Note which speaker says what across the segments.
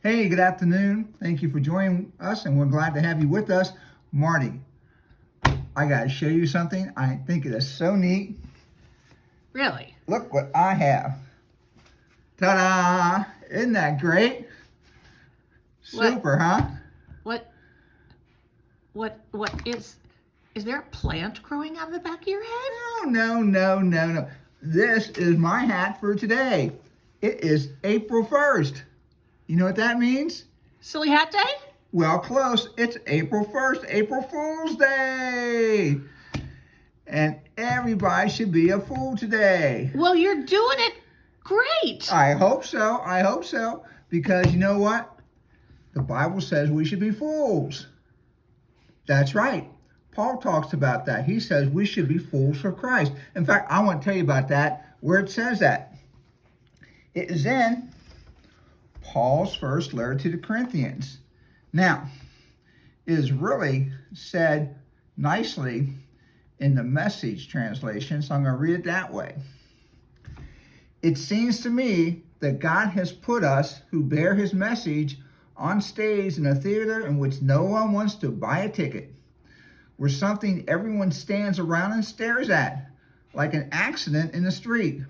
Speaker 1: Hey, good afternoon. Thank you for joining us, and we're glad to have you with us. Marty, I got to show you something. I think it is so neat.
Speaker 2: Really?
Speaker 1: Look what I have. Ta-da! Isn't that great?
Speaker 2: What?
Speaker 1: Super, huh?
Speaker 2: What? What is there a plant growing out of the back of your head?
Speaker 1: No. This is my hat for today. It is April 1st. You know what that means?
Speaker 2: Silly Hat Day?
Speaker 1: Well, close. It's April 1st, April Fool's Day. And everybody should be a fool today.
Speaker 2: Well, you're doing it great.
Speaker 1: I hope so. Because you know what? The Bible says we should be fools. That's right. Paul talks about that. He says we should be fools for Christ. In fact, I want to tell you about that, where it says that. It is in Paul's first letter to the Corinthians. Now, it is really said nicely in the Message translation, so I'm going to read it that way. It seems to me that God has put us who bear his message on stage in a theater in which no one wants to buy a ticket. We're something everyone stands around and stares at, like an accident in the street.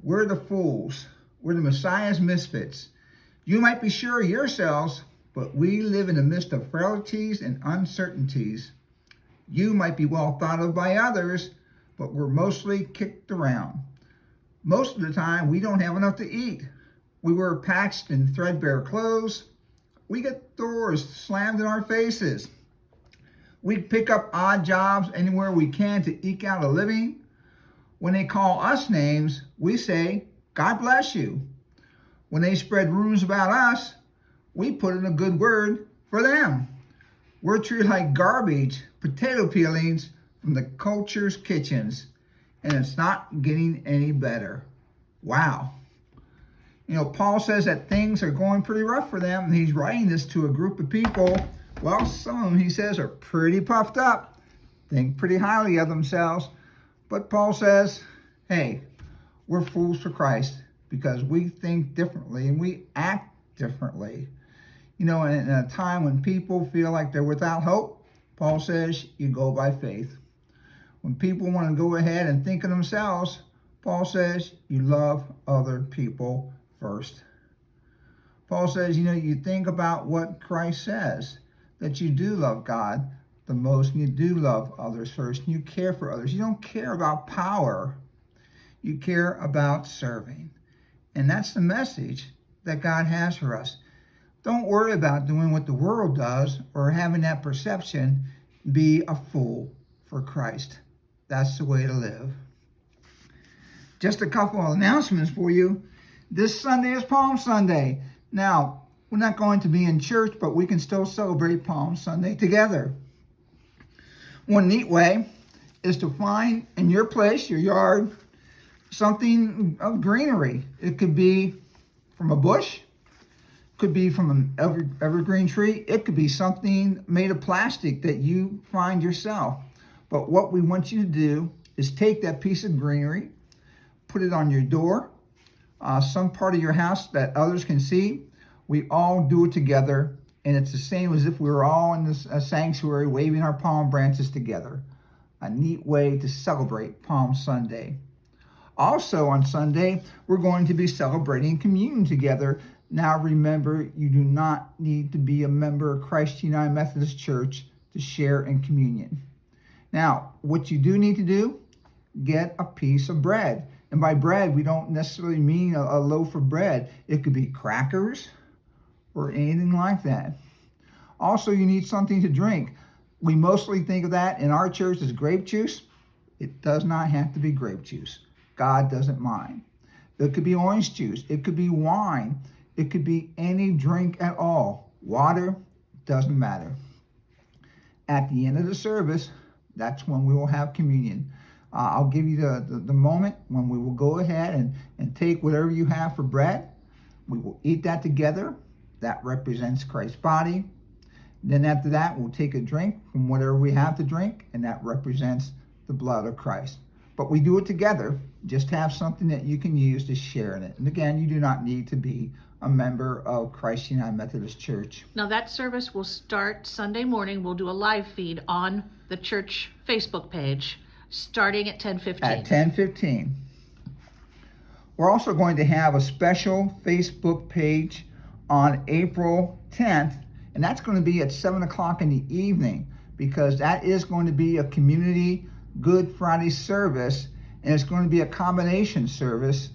Speaker 1: We're the fools. We're the Messiah's misfits. You might be sure of yourselves, but we live in the midst of frailties and uncertainties. You might be well thought of by others, but we're mostly kicked around. Most of the time, we don't have enough to eat. We wear patched and threadbare clothes. We get doors slammed in our faces. We pick up odd jobs anywhere we can to eke out a living. When they call us names, we say, God bless you. When they spread rumors about us, we put in a good word for them. We're treated like garbage, potato peelings from the culture's kitchens, and it's not getting any better. Wow. You know, Paul says that things are going pretty rough for them, and he's writing this to a group of people. Well, some of them, he says, are pretty puffed up, think pretty highly of themselves. But Paul says, hey, we're fools for Christ because we think differently and we act differently. You know, in a time when people feel like they're without hope, Paul says you go by faith. When people want to go ahead and think of themselves, Paul says you love other people first. Paul says, you know, you think about what Christ says, that you do love God the most and you do love others first and you care for others. You don't care about power. You care about serving. And that's the message that God has for us. Don't worry about doing what the world does or having that perception. Be a fool for Christ. That's the way to live. Just a couple of announcements for you. This Sunday is Palm Sunday. Now, we're not going to be in church, but we can still celebrate Palm Sunday together. One neat way is to find in your place, your yard, something of greenery. It could be from a bush, could be from an evergreen tree. It could be something made of plastic that you find yourself. But what we want you to do is take that piece of greenery, put it on your door, some part of your house that others can see. We all do it together, and it's the same as if we were all in this sanctuary waving our palm branches together. A neat way to celebrate Palm Sunday. Also on Sunday, we're going to be celebrating communion together. Now remember, you do not need to be a member of Christ United Methodist Church to share in communion. Now, what you do need to do, get a piece of bread. And by bread, we don't necessarily mean a loaf of bread. It could be crackers or anything like that. Also, you need something to drink. We mostly think of that in our church as grape juice. It does not have to be grape juice. God doesn't mind. It could be orange juice. It could be wine. It could be any drink at all. Water, doesn't matter. At the end of the service, that's when we will have communion. I'll give you the moment when we will go ahead and take whatever you have for bread. We will eat that together. That represents Christ's body. Then after that, we'll take a drink from whatever we have to drink, and that represents the blood of Christ. but we do it together. Just have something that you can use to share in it. And again, you do not need to be a member of Christ United Methodist Church.
Speaker 2: Now that service will start Sunday morning. We'll do a live feed on the church Facebook page starting at 10:15.
Speaker 1: At 10:15. We're also going to have a special Facebook page on April 10th, and that's going to be at 7 o'clock in the evening, because that is going to be a community Good Friday service, and it's going to be a combination service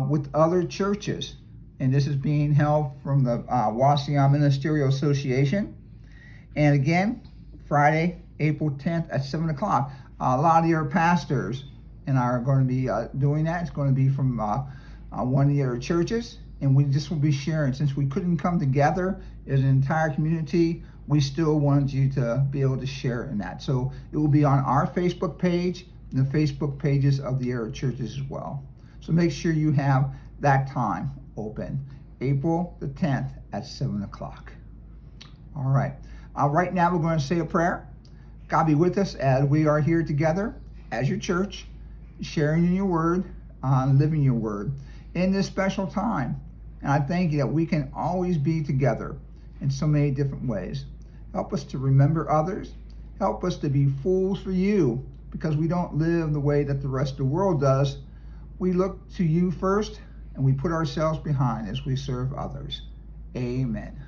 Speaker 1: with other churches. And this is being held from the Wauseon Ministerial Association. And again, Friday, April 10th at 7 o'clock. A lot of your pastors and I are going to be doing that. It's going to be from one of your churches. And we just will be sharing. Since we couldn't come together as an entire community, we still wanted you to be able to share in that. So it will be on our Facebook page and the Facebook pages of the area churches as well. So make sure you have that time open, April the 10th at 7 o'clock. All right. Right now we're going to say a prayer. God be with us as we are here together as your church, sharing in your word, living your word in this special time. And I thank you that we can always be together in so many different ways. Help us to remember others. Help us to be fools for you, because we don't live the way that the rest of the world does. We look to you first, and we put ourselves behind as we serve others. Amen.